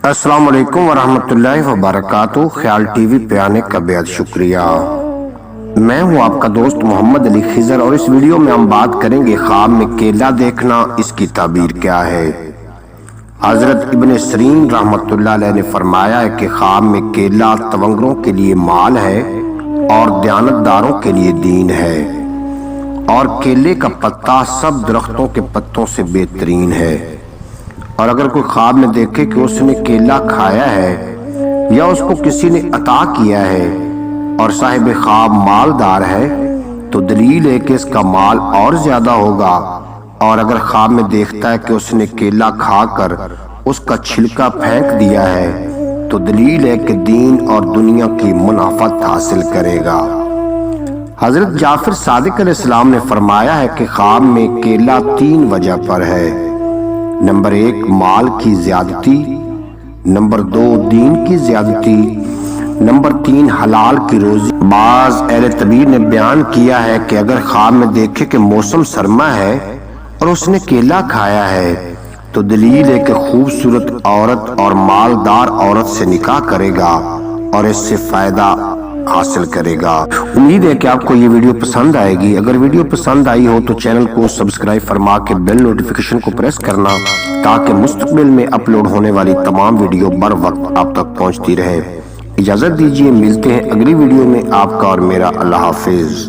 السلام علیکم ورحمۃ اللہ وبرکاتہ۔ خیال ٹی وی پہ آنے کا بہت شکریہ۔ میں ہوں آپ کا دوست محمد علی خضر، اور اس ویڈیو میں ہم بات کریں گے خواب میں کیلا دیکھنا، اس کی تعبیر کیا ہے۔ حضرت ابن سیرین رحمۃ اللہ علیہ نے فرمایا ہے کہ خواب میں کیلا تونگروں کے لیے مال ہے اور دیانتداروں کے لیے دین ہے، اور کیلے کا پتا سب درختوں کے پتوں سے بہترین ہے۔ اور اگر کوئی خواب میں دیکھے کہ اس نے کیلا کھایا ہے یا اس کو کسی نے عطا کیا ہے اور صاحب خواب مالدار ہے، تو دلیل ہے کہ اس کا مال اور زیادہ ہوگا۔ اور اگر خواب میں دیکھتا ہے کہ اس نے کیلا کھا کر اس کا چھلکا پھینک دیا ہے، تو دلیل ہے کہ دین اور دنیا کی منافعت حاصل کرے گا۔ حضرت جعفر صادق علیہ السلام نے فرمایا ہے کہ خواب میں کیلا 3 وجہ پر ہے۔ نمبر 1 مال کی زیادتی، نمبر 2 دین کی زیادتی، نمبر 3 حلال کی روزی۔ بعض اہل طبیر نے بیان کیا ہے کہ اگر خواب میں دیکھے کہ موسم سرما ہے اور اس نے کیلا کھایا ہے، تو دلیل ہے کہ خوبصورت عورت اور مالدار عورت سے نکاح کرے گا اور اس سے فائدہ حاصل کرے گا۔ امید ہے کہ آپ کو یہ ویڈیو پسند آئے گی۔ اگر ویڈیو پسند آئی ہو تو چینل کو سبسکرائب فرما کے بیل نوٹیفیکیشن کو پریس کرنا، تاکہ مستقبل میں اپلوڈ ہونے والی تمام ویڈیو بر وقت آپ تک پہنچتی رہے۔ اجازت دیجیے، ملتے ہیں اگلی ویڈیو میں۔ آپ کا اور میرا اللہ حافظ۔